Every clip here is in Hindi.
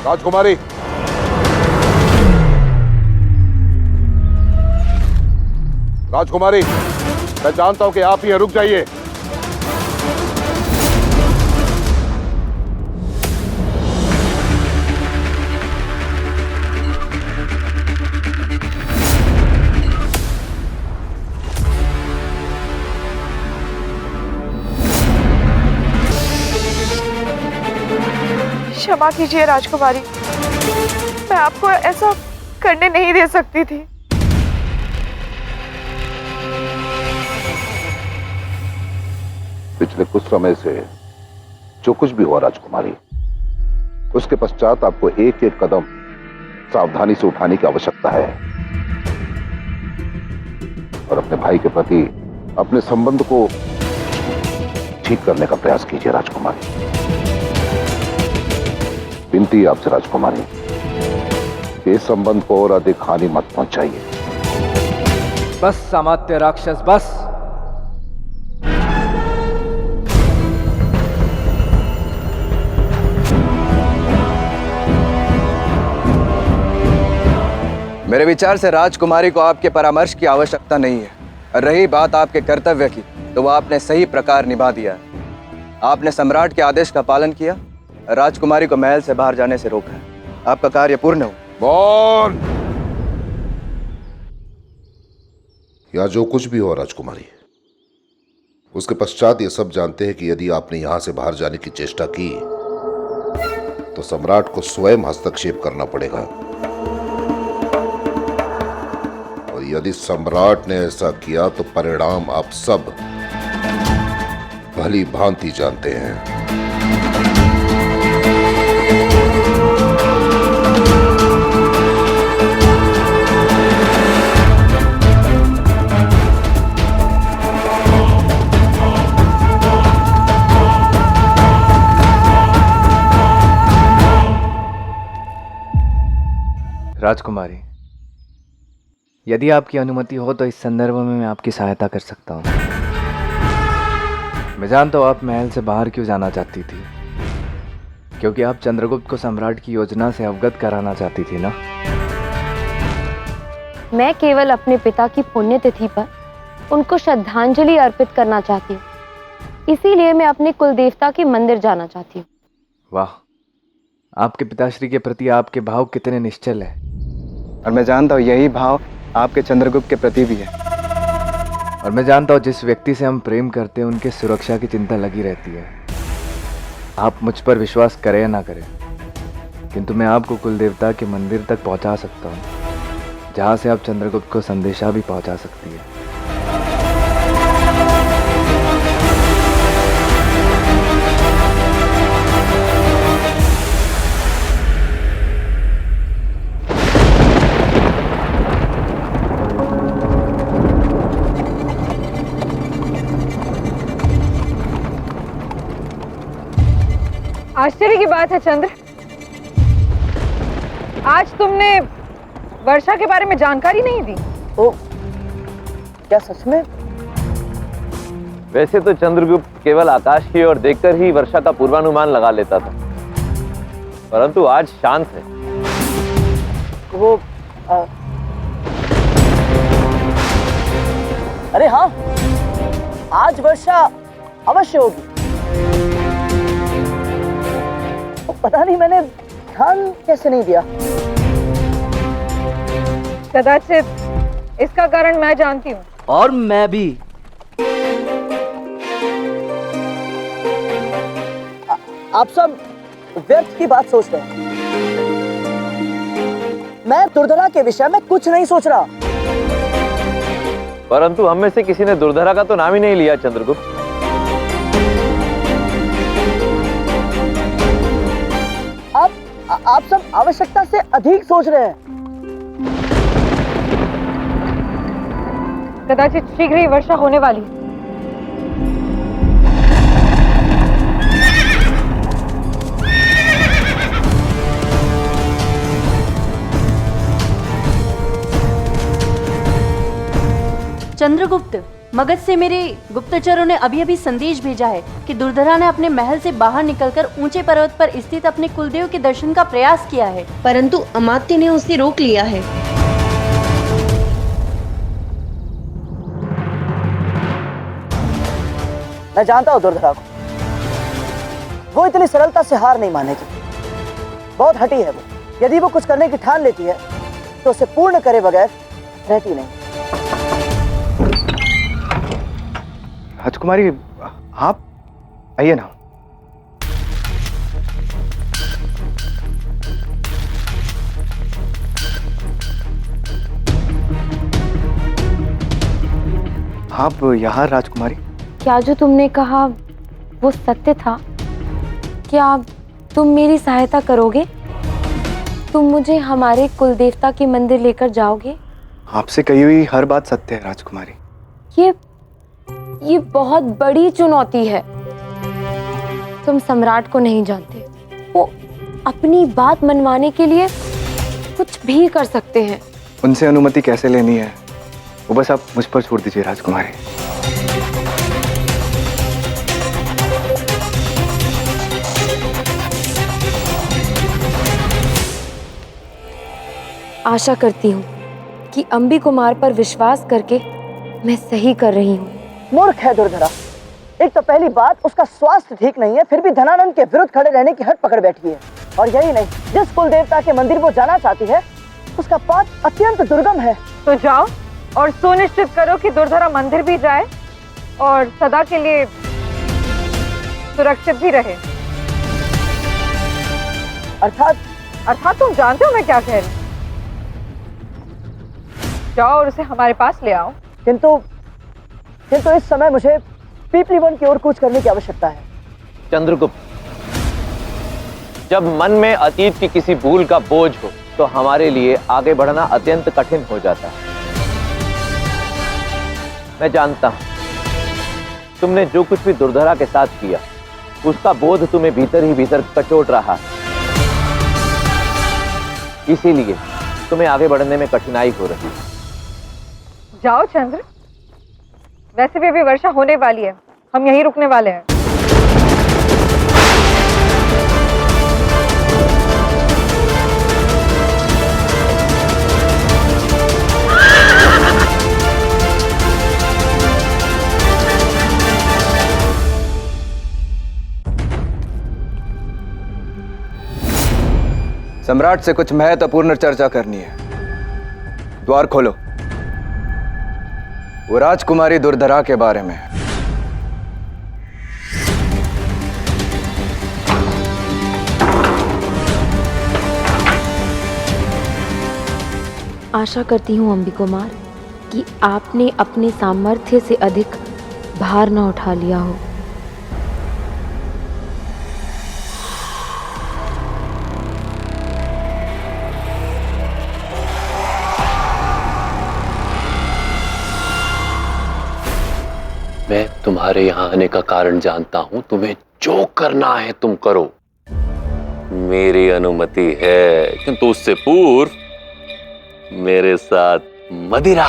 राजकुमारी, राजकुमारी, मैं जानता हूं कि आप यहाँ रुक जाइए। क्षमा कीजिए राजकुमारी, मैं आपको ऐसा करने नहीं दे सकती थी। पिछले कुछ समय से जो कुछ भी हुआ राजकुमारी, उसके पश्चात आपको एक एक कदम सावधानी से उठाने की आवश्यकता है और अपने भाई के प्रति अपने संबंध को ठीक करने का प्रयास कीजिए राजकुमारी। विनती है आपसे राजकुमारी, इस संबंध को और अधिक हानि मत पहुंचाइए। बस अमात्य राक्षस, बस। मेरे विचार से राजकुमारी को आपके परामर्श की आवश्यकता नहीं है। और रही बात आपके कर्तव्य की, तो वह आपने सही प्रकार निभा दिया है। आपने सम्राट के आदेश का पालन किया, राजकुमारी को महल से बाहर जाने से रोका है। आपका कार्य पूर्ण हो। मौन! या जो कुछ भी हो राजकुमारी, उसके पश्चात ये सब जानते हैं कि यदि आपने यहां से बाहर जाने की चेष्टा की तो सम्राट को स्वयं हस्तक्षेप करना पड़ेगा। और यदि सम्राट ने ऐसा किया तो परिणाम आप सब भली भांति जानते हैं। राजकुमारी, यदि आपकी अनुमति हो तो इस संदर्भ में मैं आपकी सहायता कर सकता हूँ। मैं जानता हूँ आप महल से बाहर क्यों जाना चाहती थी, क्योंकि आप चंद्रगुप्त को सम्राट की योजना से अवगत कराना चाहती थी ना। मैं केवल अपने पिता की पुण्यतिथि पर उनको श्रद्धांजलि अर्पित करना चाहती हूँ, इसीलिए मैं अपने कुलदेवता के मंदिर जाना चाहती हूँ। वाह, आपके पिताश्री के प्रति आपके भाव कितने निश्चल है। और मैं जानता हूँ यही भाव आपके चंद्रगुप्त के प्रति भी है। और मैं जानता हूँ जिस व्यक्ति से हम प्रेम करते हैं उनके सुरक्षा की चिंता लगी रहती है। आप मुझ पर विश्वास करें या ना करें, किंतु मैं आपको कुलदेवता के मंदिर तक पहुंचा सकता हूँ, जहाँ से आप चंद्रगुप्त को संदेशा भी पहुंचा सकती है। आश्चर्य की बात है चंद्र, आज तुमने वर्षा के बारे में जानकारी नहीं दी। ओ, क्या सच में? वैसे तो चंद्रगुप्त केवल आकाश की ओर देखकर ही वर्षा का पूर्वानुमान लगा लेता था, परंतु आज शांत है। वो अरे हाँ, आज वर्षा अवश्य होगी। पता नहीं मैंने ध्यान कैसे नहीं दिया। कदाचित इसका कारण मैं जानती हूँ। और मैं भी। आप सब व्यर्थ की बात सोच रहे हैं। मैं दुर्धरा के विषय में कुछ नहीं सोच रहा। परंतु हम में से किसी ने दुर्धरा का तो नाम ही नहीं लिया चंद्रगुप्त। आप सब आवश्यकता से अधिक सोच रहे हैं। कदाचित शीघ्र ही वर्षा होने वाली है। चंद्रगुप्त, मगध से मेरे गुप्तचरों ने अभी अभी संदेश भेजा है कि दुर्धरा ने अपने महल से बाहर निकलकर ऊंचे पर्वत पर स्थित अपने कुलदेव के दर्शन का प्रयास किया है, परंतु अमात्य ने उसे रोक लिया है। मैं जानता हूँ दुर्धरा को, वो इतनी सरलता से हार नहीं मानेगी। बहुत हठी है वो। यदि वो कुछ करने की ठान लेती है तो उसे पूर्ण करे बगैर रहती नहीं। राजकुमारी, आप आइए ना। आप यहाँ राजकुमारी? क्या जो तुमने कहा वो सत्य था? क्या तुम मेरी सहायता करोगे? तुम मुझे हमारे कुलदेवता के मंदिर लेकर जाओगे? आपसे कही हुई हर बात सत्य है राजकुमारी। ये बहुत बड़ी चुनौती है। तुम सम्राट को नहीं जानते, वो अपनी बात मनवाने के लिए कुछ भी कर सकते हैं। उनसे अनुमति कैसे लेनी है वो बस आप मुझ पर छोड़ दीजिए राजकुमारी। आशा करती हूँ कि अंबी कुमार पर विश्वास करके मैं सही कर रही हूँ। मूर्ख है दुर्धरा। एक तो पहली बात, उसका स्वास्थ्य ठीक नहीं है, फिर भी धनानंद के विरुद्ध खड़े रहने की हट पकड़ बैठी है। और यही नहीं, जिस कुल देवता के मंदिर वो जाना चाहती है उसका पाथ अत्यंत दुर्गम है। तो जाओ और सुनिश्चित करो कि दुर्धरा मंदिर भी जाए और सदा के लिए सुरक्षित भी रहे। अर्थात तुम जानते हो मैं क्या कह रही हूँ। जाओ और उसे हमारे पास ले आओ। किंतु इस समय मुझे पीपली वन की ओर कूच करने की आवश्यकता है। चंद्रगुप्त, जब मन में अतीत की किसी भूल का बोझ हो तो हमारे लिए आगे बढ़ना अत्यंत कठिन हो जाता है। मैं जानता हूं तुमने जो कुछ भी दुर्धरा के साथ किया उसका बोध तुम्हें भीतर ही भीतर कचोट रहा है, इसीलिए तुम्हें आगे बढ़ने में कठिनाई हो रही है। जाओ चंद्र, वैसे भी अभी वर्षा होने वाली है, हम यहीं रुकने वाले हैं। सम्राट से कुछ महत्वपूर्ण चर्चा करनी है। द्वार खोलो। वो राजकुमारी दुर्धरा के बारे में। आशा करती हूँ अंबी कुमार कि आपने अपने सामर्थ्य से अधिक भार न उठा लिया हो। मैं तुम्हारे यहाँ आने का कारण जानता हूं। तुम्हें जो करना है तुम करो, मेरी अनुमति है, किंतु उससे पूर्व मेरे साथ मदिरा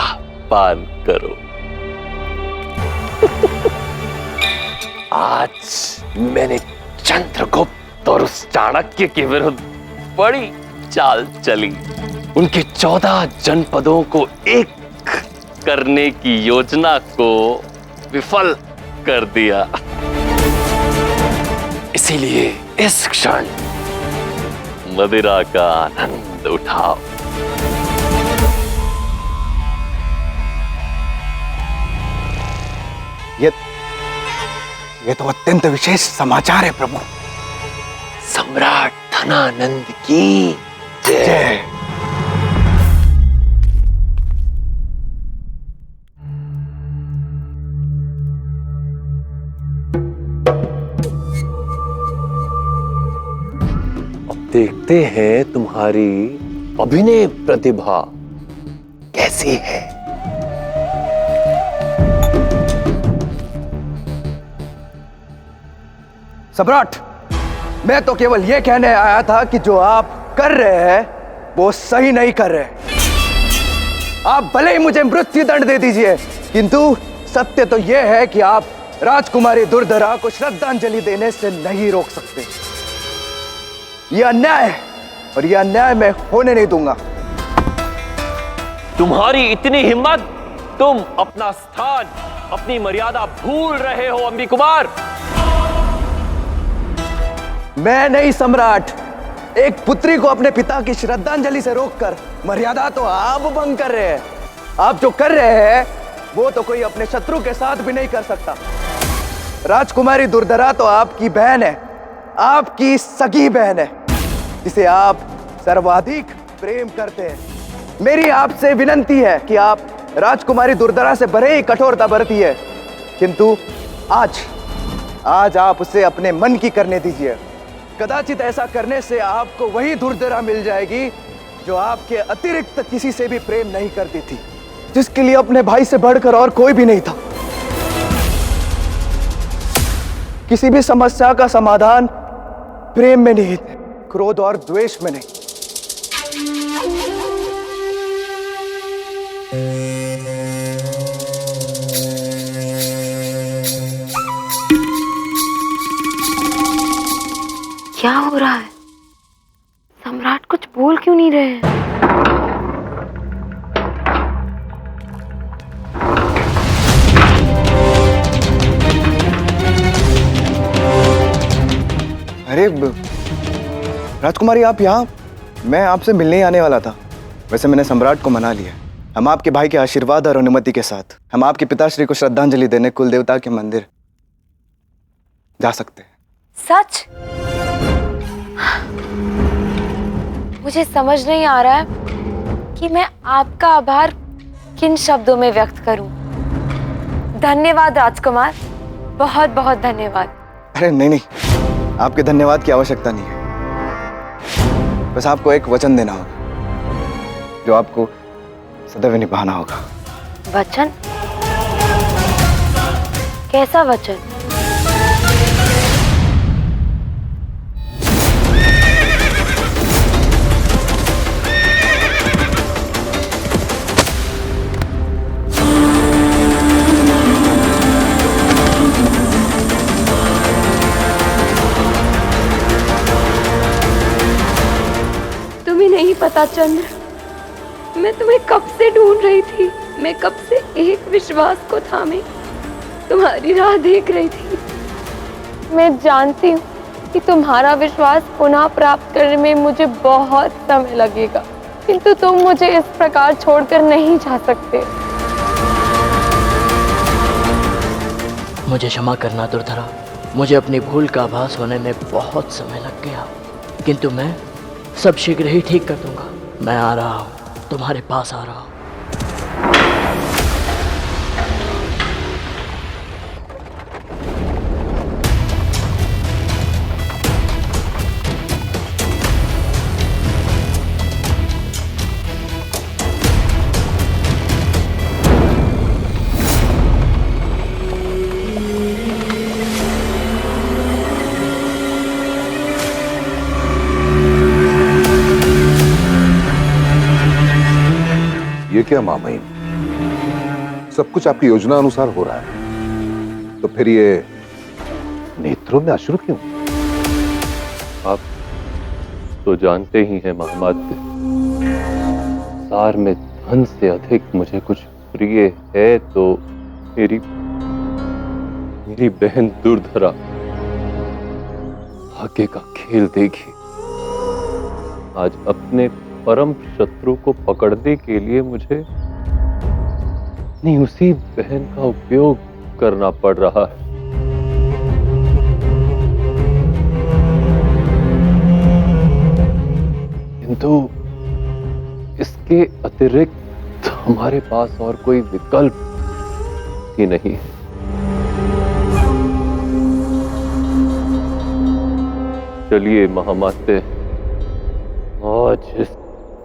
पान करो। आज मैंने चंद्रगुप्त और उस चाणक्य के विरुद्ध बड़ी चाल चली। उनके 14 जनपदों को एक करने की योजना को विफल कर दिया। इसीलिए इस क्षण मदिरा का आनंद उठाओ। ये तो अत्यंत विशेष समाचार है प्रभु। सम्राट धनानंद की जय। देखते हैं तुम्हारी अभिनय प्रतिभा कैसी है। सम्राट, मैं तो केवल यह कहने आया था कि जो आप कर रहे हैं वो सही नहीं कर रहे। आप भले ही मुझे मृत्यु दंड दे दीजिए, किंतु सत्य तो यह है कि आप राजकुमारी दुर्धरा को श्रद्धांजलि देने से नहीं रोक सकते। यह अन्याय है और यह अन्याय मैं होने नहीं दूंगा। तुम्हारी इतनी हिम्मत, तुम अपना स्थान, अपनी मर्यादा भूल रहे हो अंबी कुमार। मैं नहीं सम्राट, एक पुत्री को अपने पिता की श्रद्धांजलि से रोककर मर्यादा तो आप भंग कर रहे हैं। आप जो कर रहे हैं वो तो कोई अपने शत्रु के साथ भी नहीं कर सकता। राजकुमारी दुर्धरा तो आपकी बहन है, आपकी सगी बहन है, जिसे आप सर्वाधिक प्रेम करते हैं। मेरी आपसे विनती है कि आप राजकुमारी दुर्धरा से भले ही कठोरता बरतिए, किंतु आज आप उसे अपने मन की करने दीजिए। कदाचित ऐसा करने से आपको वही दुर्धरा मिल जाएगी जो आपके अतिरिक्त किसी से भी प्रेम नहीं करती थी, जिसके लिए अपने भाई से बढ़कर और कोई भी नहीं था। किसी भी समस्या का समाधान प्रेम में नहीं, क्रोध और द्वेष में नहीं। क्या हो रहा है? सम्राट कुछ बोल क्यों नहीं रहे हैं? अरे राजकुमारी, आप यहाँ? मैं आपसे मिलने ही आने वाला था। वैसे मैंने सम्राट को मना लिया। हम आपके भाई के आशीर्वाद और अनुमति के साथ हम आपके पिताश्री को श्रद्धांजलि देने कुल देवता के मंदिर जा सकते हैं। सच? मुझे समझ नहीं आ रहा है कि मैं आपका आभार किन शब्दों में व्यक्त करूं। धन्यवाद राजकुमार, बहुत बहुत धन्यवाद। अरे नहीं, आपके धन्यवाद की आवश्यकता नहीं है। बस आपको एक वचन देना होगा जो आपको सदैव निभाना होगा। वचन? कैसा वचन? नहीं पता चंद्र, मैं तुम्हें कब से ढूंढ रही थी। मैं कब से एक विश्वास को थामे तुम्हारी राह देख रही थी। मैं जानती हूँ कि तुम्हारा विश्वास पुनः प्राप्त करने में मुझे बहुत समय लगेगा, किंतु तुम मुझे इस प्रकार छोड़कर नहीं जा सकते। मुझे क्षमा करना दुर्धरा, मुझे अपनी भूल का आभास होने में बहुत समय लग गया, किंतु मैं सब शीघ्र ही ठीक कर दूंगा। मैं आ रहा हूँ, तुम्हारे पास आ रहा हूँ। ये क्या मामहीन, सब कुछ आपकी योजना अनुसार हो रहा है, तो फिर ये नेत्रों में अश्रु क्यों? आप तो जानते ही हैं महामात्य, सार में धन से अधिक मुझे कुछ प्रिय है तो मेरी बहन दुर्धरा भाग्य का खेल देगी। आज अपने परम शत्रु को पकड़ने के लिए मुझे नहीं उसी बहन का उपयोग करना पड़ रहा है। किंतु इसके अतिरिक्त हमारे पास और कोई विकल्प ही नहीं है। चलिए महामात्य, आज इस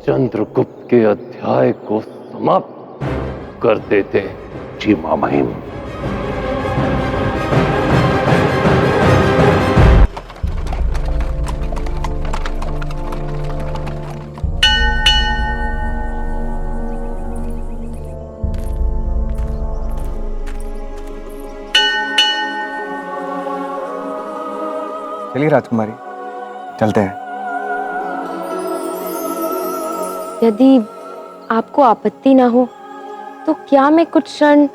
चंद्रगुप्त के अध्याय को समाप्त कर देते हैं। जी मामहीन। चलिए राजकुमारी, चलते हैं। यदि आपको आपत्ति ना हो तो क्या मैं कुछ क्षण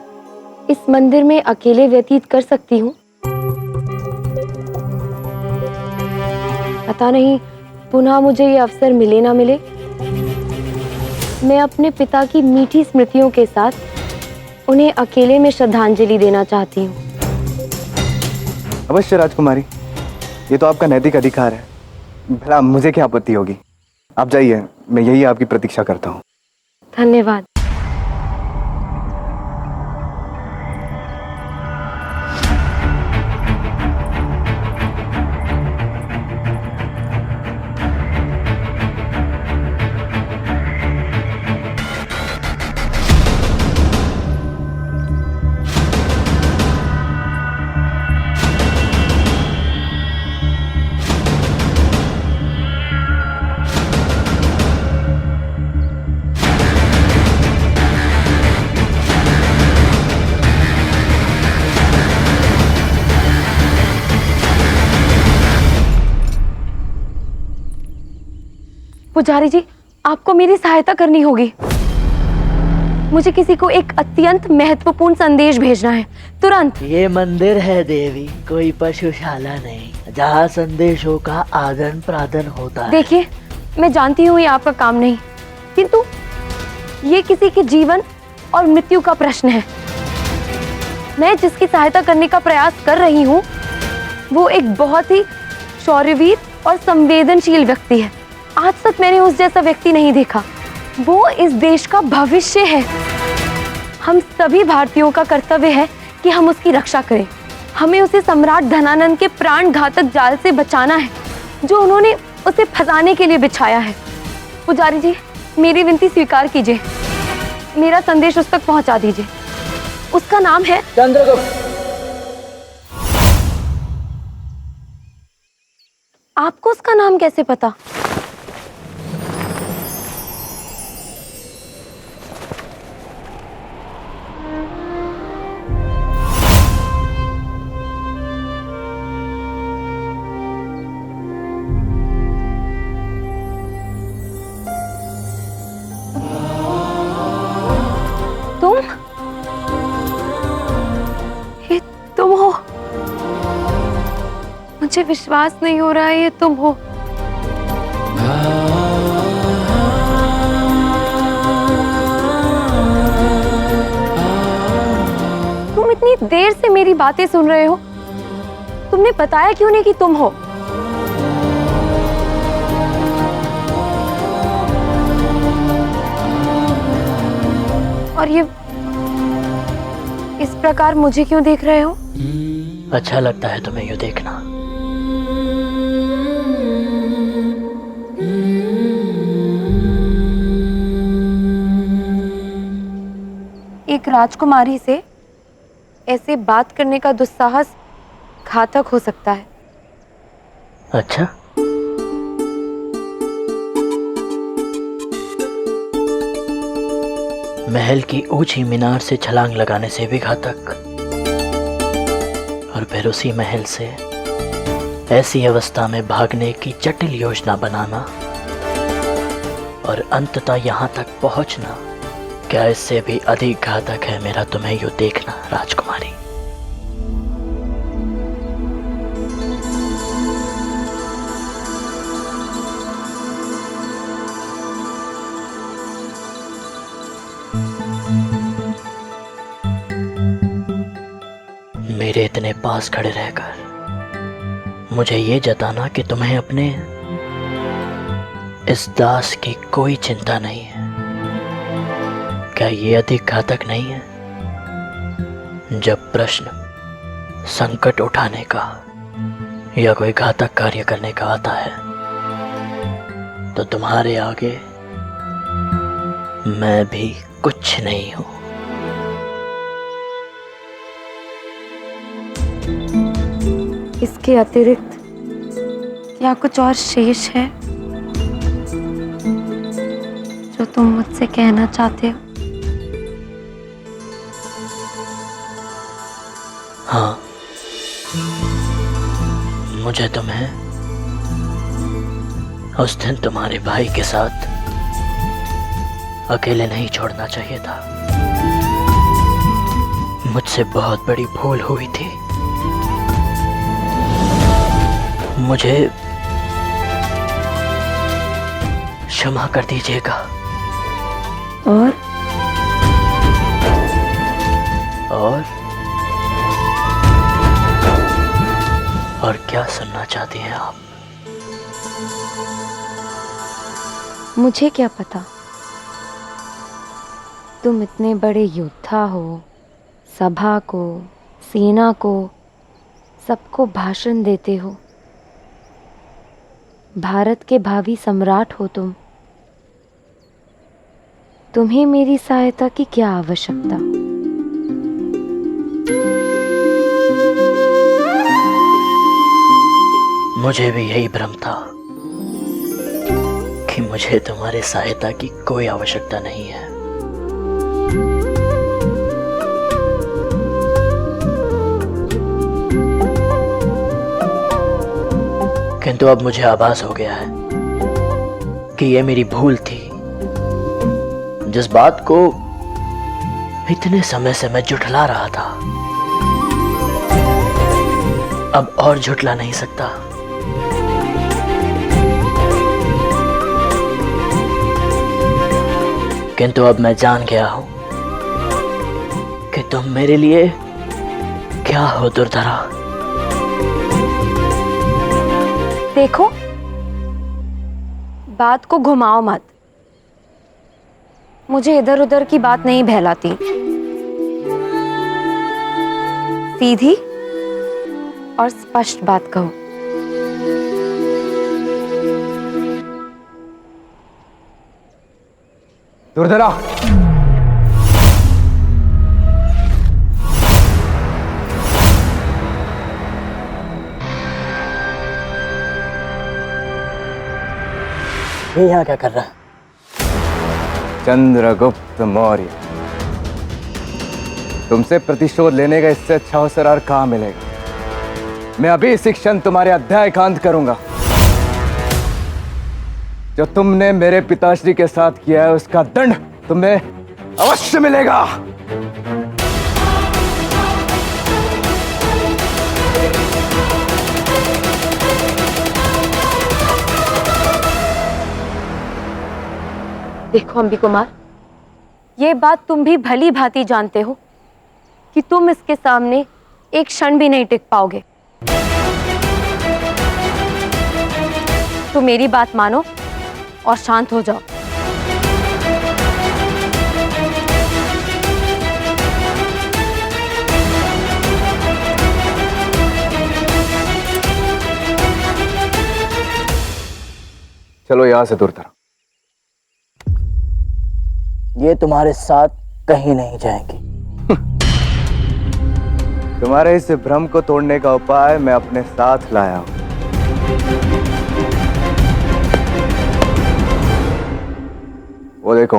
इस मंदिर में अकेले व्यतीत कर सकती हूँ? पता नहीं पुनः मुझे ये अवसर मिले ना मिले। मैं अपने पिता की मीठी स्मृतियों के साथ उन्हें अकेले में श्रद्धांजलि देना चाहती हूँ। अवश्य राजकुमारी, ये तो आपका नैतिक अधिकार है। भला मुझे क्या आपत्ति होगी? आप जाइए, मैं यही आपकी प्रतीक्षा करता हूँ। धन्यवाद। पुजारी जी, आपको मेरी सहायता करनी होगी। मुझे किसी को एक अत्यंत महत्वपूर्ण संदेश भेजना है, तुरंत। ये मंदिर है देवी, कोई पशुशाला नहीं, जहाँ संदेशों का आदान प्रदान होता है। देखिए, मैं जानती हूँ ये आपका काम नहीं, किंतु ये किसी के जीवन और मृत्यु का प्रश्न है। मैं जिसकी सहायता करने का प्रयास कर रही हूँ वो एक बहुत ही शौर्यवीर और संवेदनशील व्यक्ति है। आज तक मैंने उस जैसा व्यक्ति नहीं देखा। वो इस देश का भविष्य है। हम सभी भारतीयों का कर्तव्य है कि हम उसकी रक्षा करें। हमें उसे सम्राट धनानंद के प्राण घातक जाल से बचाना है, जो उन्होंने उसे फंसाने के लिए बिछाया है। पुजारी जी, मेरी विनती स्वीकार कीजिए, मेरा संदेश उस तक पहुंचा दीजिए। उसका नाम है चंद्रगुप्त। आपको उसका नाम कैसे पता? ये तुम हो? मुझे विश्वास नहीं हो रहा है ये तुम हो। तुम इतनी देर से मेरी बातें सुन रहे हो, तुमने बताया क्यों नहीं कि तुम हो? और ये इस प्रकार मुझे क्यों देख रहे हो? अच्छा लगता है तुम्हें यूं देखना। एक राजकुमारी से ऐसे बात करने का दुस्साहस घातक हो सकता है। अच्छा, महल की ऊंची मीनार से छलांग लगाने से भी घातक, और फिर उसी महल से ऐसी अवस्था में भागने की जटिल योजना बनाना और अंततः यहाँ तक पहुँचना, क्या इससे भी अधिक घातक है मेरा तुम्हें यूं देखना राजकुमारी? मेरे इतने पास खड़े रहकर मुझे ये जताना कि तुम्हें अपने इस दास की कोई चिंता नहीं है, क्या ये अधिक घातक नहीं है? जब प्रश्न संकट उठाने का या कोई घातक कार्य करने का आता है तो तुम्हारे आगे मैं भी कुछ नहीं हूं। इसके अतिरिक्त क्या कुछ और शेष है जो तुम मुझसे कहना चाहते हो? हाँ, मुझे तुम्हें उस दिन तुम्हारे भाई के साथ अकेले नहीं छोड़ना चाहिए था। मुझसे बहुत बड़ी भूल हुई थी। मुझे क्षमा कर दीजिएगा। और और क्या सुनना चाहती हैं आप? मुझे क्या पता, तुम इतने बड़े योद्धा हो, सभा को, सेना को, सबको भाषण देते हो। भारत के भावी सम्राट हो तुम। तुम्हें मेरी सहायता की क्या आवश्यकता? मुझे भी यही भ्रम था कि मुझे तुम्हारी सहायता की कोई आवश्यकता नहीं है। किंतु अब मुझे आभास हो गया है कि यह मेरी भूल थी। जिस बात को इतने समय से मैं झुठला रहा था, अब और झुठला नहीं सकता। किंतु अब मैं जान गया हूं कि तुम मेरे लिए क्या हो दुर्धरा। देखो, बात को घुमाओ मत। मुझे इधर उधर की बात नहीं बहलाती। सीधी और स्पष्ट बात कहो। दुर्धरा, ये यहाँ क्या कर रहा है? चंद्रगुप्त मौर्य, तुमसे प्रतिशोध लेने का इससे अच्छा अवसर और कहां मिलेगा। मैं अभी इसी क्षण तुम्हारे अध्याय का अंत करूंगा। जो तुमने मेरे पिताश्री के साथ किया है, उसका दंड तुम्हें अवश्य मिलेगा। देखो अंबी कुमार, ये बात तुम भी भली भांति जानते हो कि तुम इसके सामने एक क्षण भी नहीं टिक पाओगे। तो मेरी बात मानो और शांत हो जाओ। चलो यहां से दूर तरह। ये तुम्हारे साथ कहीं नहीं जाएंगी। तुम्हारे इस भ्रम को तोड़ने का उपाय मैं अपने साथ लाया हूं। वो देखो,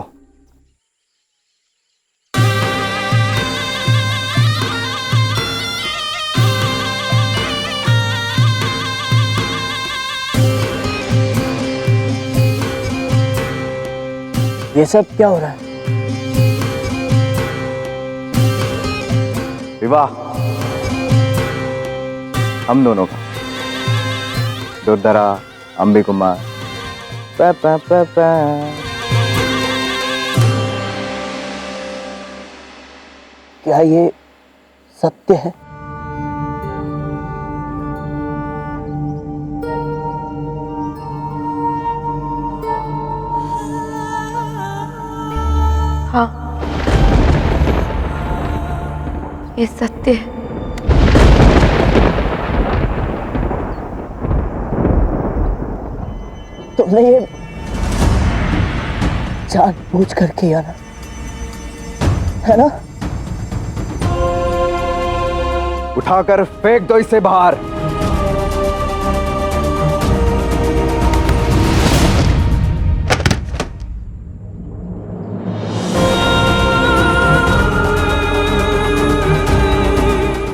ये सब क्या हो रहा है? विवाह हम दोनों का। दुर्धरा, अंबी कुमार। पा, पा, पा, पा। क्या ये सत्य है? हाँ, ये सत्य है। तुमने ये जानबूझ कर किया ना, है ना? उठाकर फेंक दो इसे बाहर।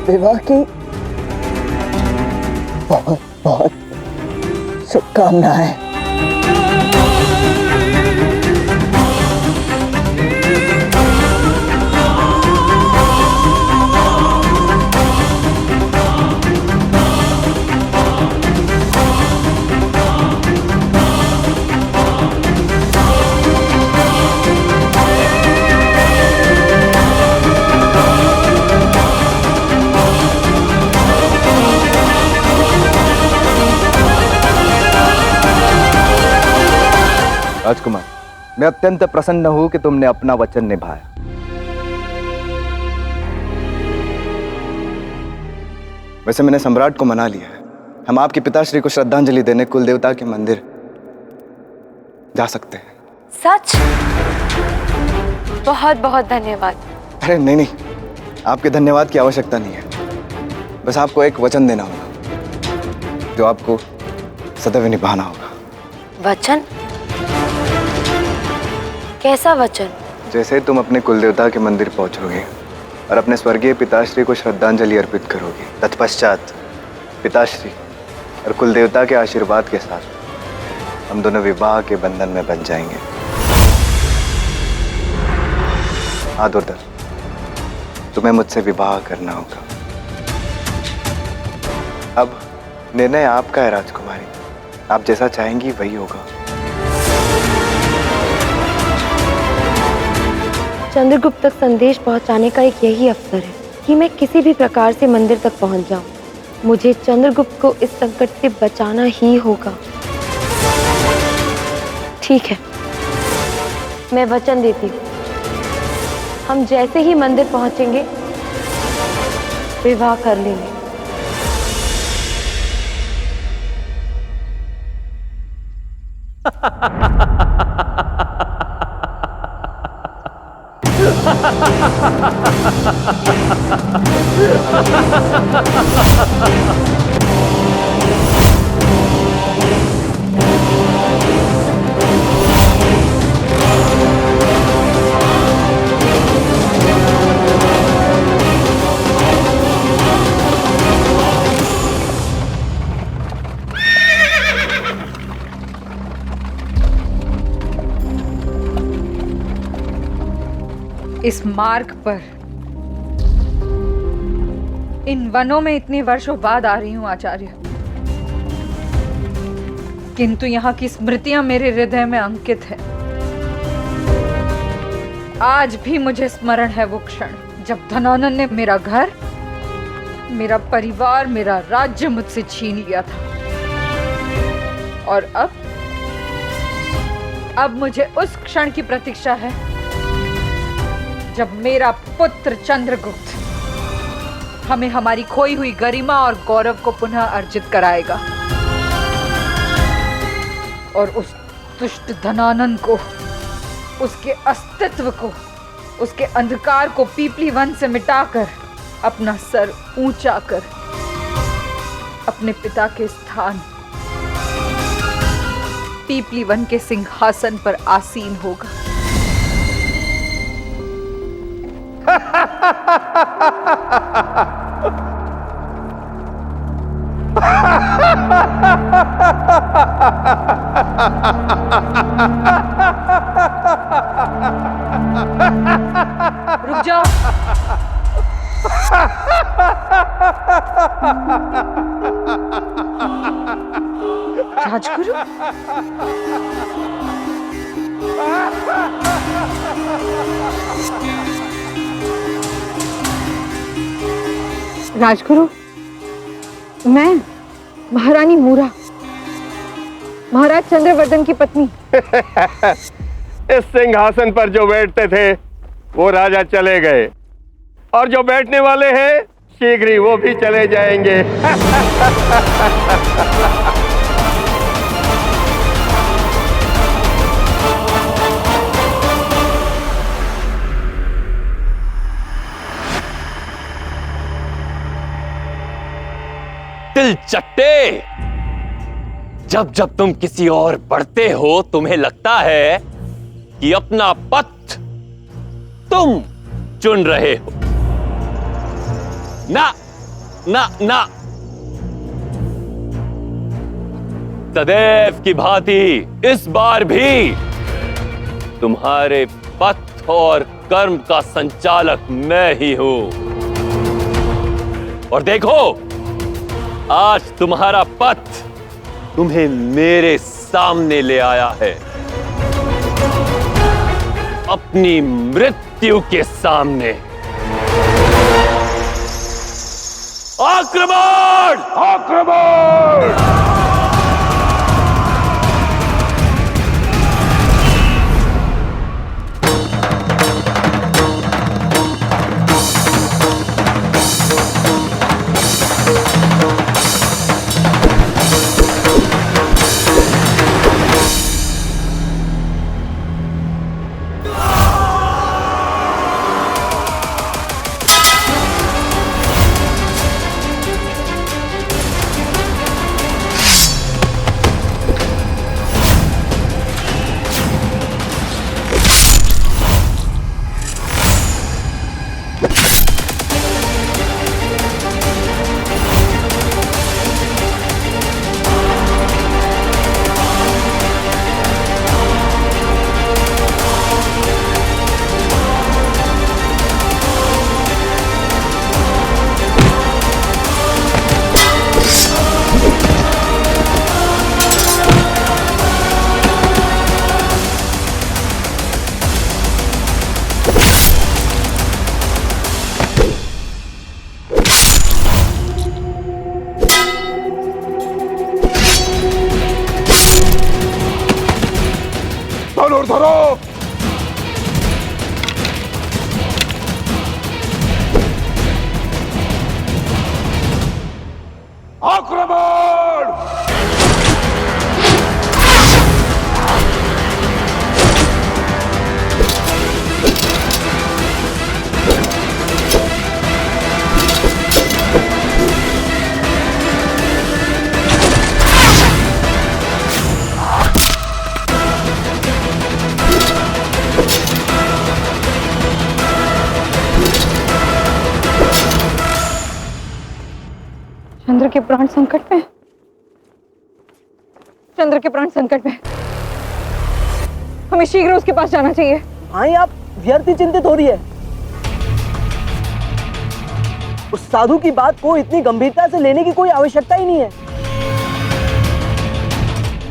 विवाह की बहुत बहुत शुभकामनाएं। राजकुमार, मैं अत्यंत प्रसन्न हूं कि तुमने अपना वचन निभाया। वैसे मैंने सम्राट को मना लिया है। हम आपके पिताश्री को श्रद्धांजलि देने कुल देवता के मंदिर जा सकते हैं। सच? बहुत बहुत धन्यवाद। अरे नहीं नहीं, आपके धन्यवाद की आवश्यकता नहीं है। बस आपको एक वचन देना होगा जो आपको सदैव निभाना होगा। वचन? कैसा वचन? जैसे तुम अपने कुलदेवता के मंदिर पहुंचोगे और अपने स्वर्गीय पिताश्री को श्रद्धांजलि अर्पित करोगे, तत्पश्चात पिताश्री और कुलदेवता के आशीर्वाद के साथ हम दोनों विवाह के बंधन में बंध जाएंगे। हाँ दुर्धर, तुम्हें मुझसे विवाह करना होगा। अब निर्णय आपका है राजकुमारी, आप जैसा चाहेंगी वही होगा। चंद्रगुप्त तक संदेश पहुंचाने का एक यही अवसर है कि मैं किसी भी प्रकार से मंदिर तक पहुंच जाऊं। मुझे चंद्रगुप्त को इस संकट से बचाना ही होगा। ठीक है, मैं वचन देती हूँ, हम जैसे ही मंदिर पहुंचेंगे विवाह कर लेंगे। इस मार्ग पर इन वनों में इतने वर्षों बाद आ रही हूं आचार्य, किंतु यहाँ की स्मृतियां मेरे हृदय में अंकित है। आज भी मुझे स्मरण है वो क्षण जब धनानंद ने मेरा घर, मेरा परिवार, मेरा राज्य मुझसे छीन लिया था। और अब मुझे उस क्षण की प्रतीक्षा है जब मेरा पुत्र चंद्रगुप्त हमें हमारी खोई हुई गरिमा और गौरव को पुनः अर्जित कराएगा और उस दुष्ट धनानंद को, उसके अस्तित्व को, उसके अंधकार को पीपली वन से मिटाकर अपना सर ऊंचा कर अपने पिता के स्थान पीपली वन के सिंहासन पर आसीन होगा। रुक जाओ। राजगुरु, राजगुरु, मैं महारानी मूरा, महाराज चंद्रवर्धन की पत्नी। इस सिंहासन पर जो बैठते थे वो राजा चले गए और जो बैठने वाले हैं शीघ्र ही वो भी चले जाएंगे। दिल चट्टे, जब जब तुम किसी और बढ़ते हो तुम्हें लगता है कि अपना पथ तुम चुन रहे हो। ना ना ना, सदैव की भांति इस बार भी तुम्हारे पथ और कर्म का संचालक मैं ही हूं। और देखो, आज तुम्हारा पथ तुम्हें मेरे सामने ले आया है, अपनी मृत्यु के सामने। आक्रमण! आक्रमण! धरो। आक्रमण! चंद्र के प्राण संकट में, चंद्र के प्राण संकट में। हमें शीघ्र उसके पास जाना चाहिए। हाँ, आप व्यर्थ ही चिंतित हो रही है। उस साधु की बात को इतनी गंभीरता से लेने की कोई आवश्यकता ही नहीं है।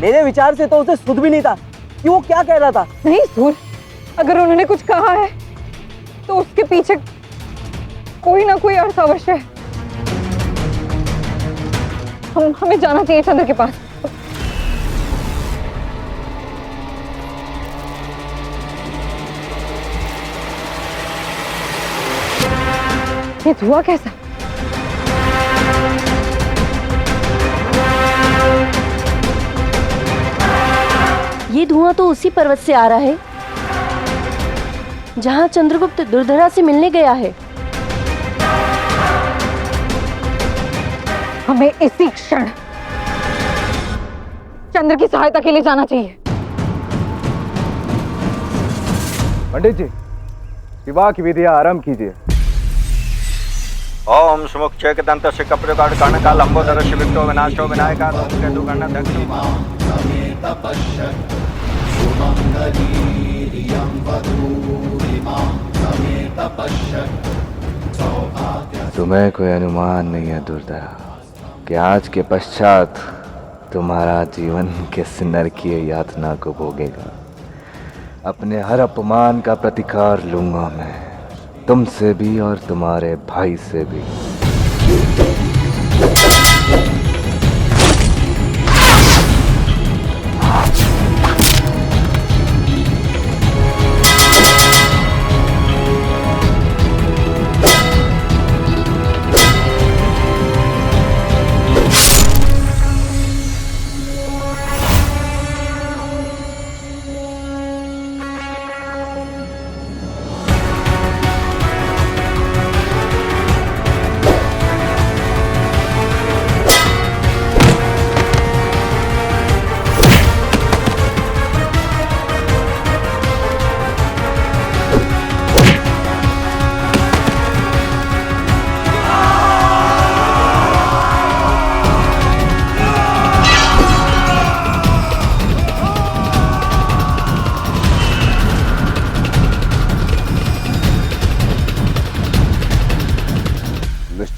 मेरे विचार से तो उसे सुध भी नहीं था कि वो क्या कह रहा था। नहीं सूर, अगर उन्होंने कुछ कहा है तो उसके पीछे कोई ना कोई अर्थ अवश्य है। हमें जाना चाहिए चंद्र के पास। ये धुआं कैसा? ये धुआं तो उसी पर्वत से आ रहा है जहां चंद्रगुप्त दुर्धरा से मिलने गया है। हमें इसी क्षण चंद्र की सहायता के लिए जाना चाहिए। पंडित जी, विवाह की विधियां आरंभ कीजिए। ओम सुमुख दंत से कप्रगाढ़ कर्ण का लंबोदर शिविक्तो विनाशो विनायका केतु गण दक्षिण। तुम्हें कोई अनुमान नहीं है दुर्धरा कि आज के पश्चात तुम्हारा जीवन किस नरकीय यातना को भोगेगा। अपने हर अपमान का प्रतिकार लूंगा मैं, तुमसे भी और तुम्हारे भाई से भी।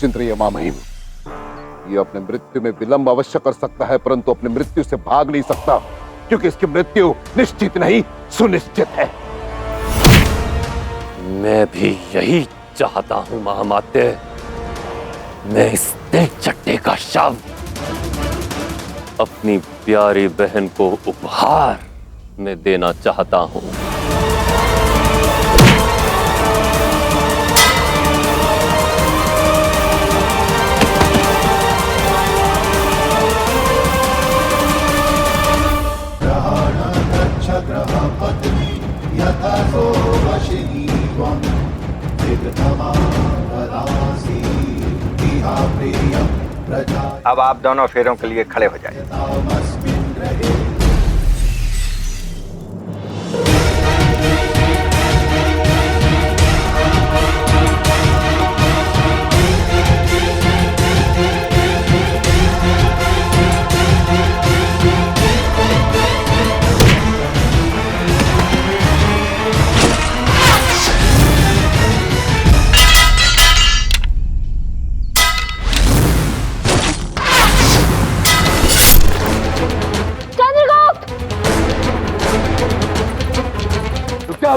निश्चिंत रहिए मां महिम। ये अपने मृत्यु में विलंब अवश्य कर सकता है, परंतु अपनी मृत्यु से भाग नहीं सकता, क्योंकि इसकी मृत्यु निश्चित नहीं सुनिश्चित है। मैं भी यही चाहता हूं महामात्य। मैं इस तेज चट्टे का शव अपनी प्यारी बहन को उपहार में देना चाहता हूं। अब आप दोनों फेरों के लिए खड़े हो जाइए।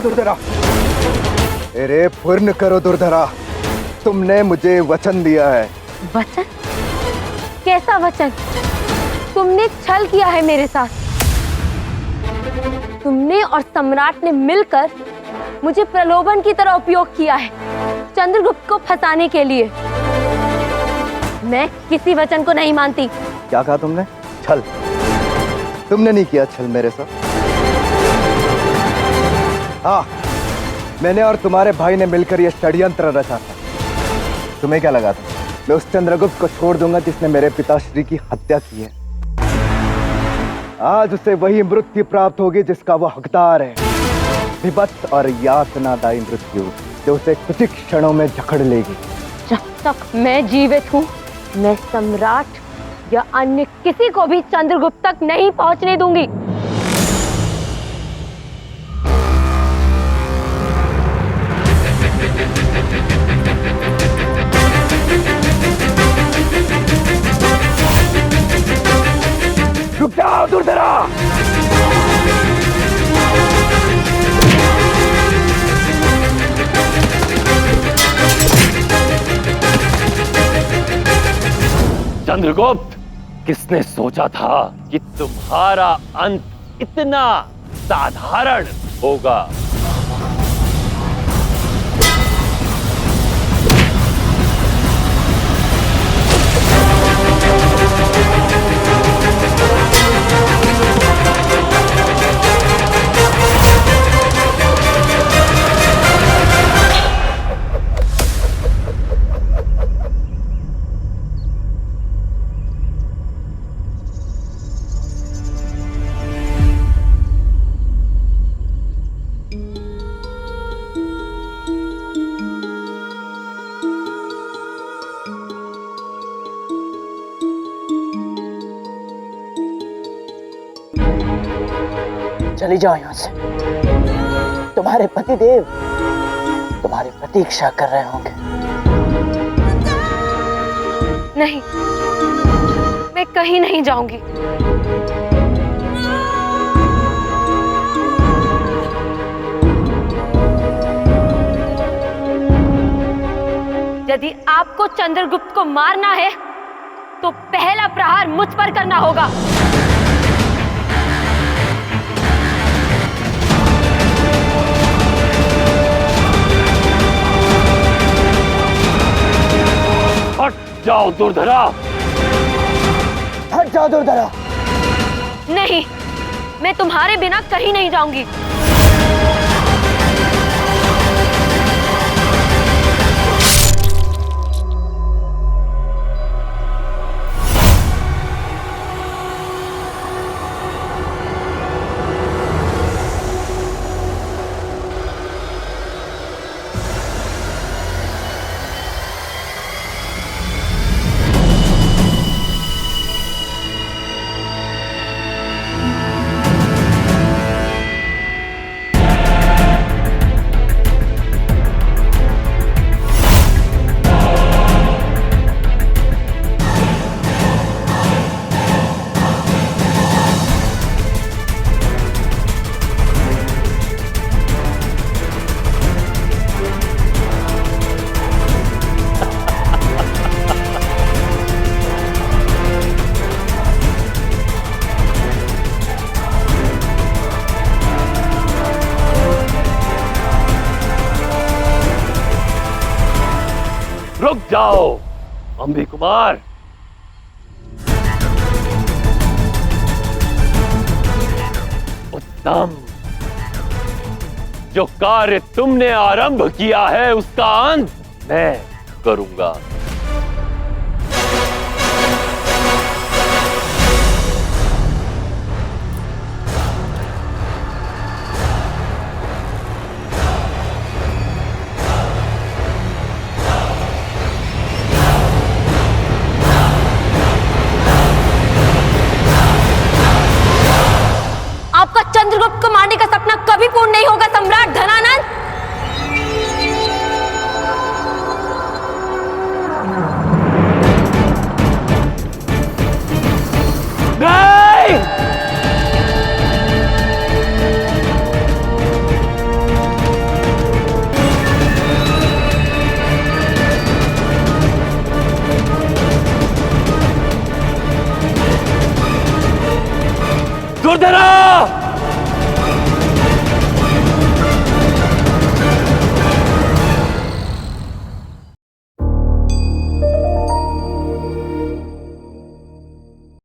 दुर्धरा, अरे पूर्ण करो दुर्धरा, तुमने मुझे वचन दिया है। वचन? कैसा वचन? तुमने छल किया है मेरे साथ। तुमने और सम्राट ने मिलकर मुझे प्रलोभन की तरह उपयोग किया है, चंद्रगुप्त को फंसाने के लिए। मैं किसी वचन को नहीं मानती। क्या कहा तुमने? छल? तुमने नहीं किया छल मेरे साथ। हाँ, मैंने और तुम्हारे भाई ने मिलकर यह षड्यंत्र रचा था। तुम्हें क्या लगा था मैं उस चंद्रगुप्त को छोड़ दूंगा जिसने मेरे पिताश्री की हत्या की है? आज उसे वही मृत्यु प्राप्त होगी जिसका वो हकदार है। विभत्स और यातनादायी मृत्यु जो उसे कुछ क्षणों में जकड़ लेगी। जब तक मैं जीवित हूँ, मैं सम्राट या अन्य किसी को भी चंद्रगुप्त तक नहीं पहुंचने दूंगी। रुक जाओ दुर्धरा! चंद्रगुप्त, किसने सोचा था कि तुम्हारा अंत इतना साधारण होगा? चली जाओ यहाँ से। तुम्हारे पतिदेव तुम्हारी प्रतीक्षा कर रहे होंगे। नहीं, मैं कहीं नहीं जाऊंगी। यदि आपको चंद्रगुप्त को मारना है तो पहला प्रहार मुझ पर करना होगा। हट जाओ दुर्धरा! हट जाओ दुर्धरा! नहीं, मैं तुम्हारे बिना कहीं नहीं जाऊंगी। जाओ अंबी कुमार। उत्तम। जो कार्य तुमने आरंभ किया है उसका अंत मैं करूंगा। आपका चंद्रगुप्त को मारने का सपना कभी पूर्ण नहीं होगा सम्राट धनानंद। नहीं! दुर्धरा!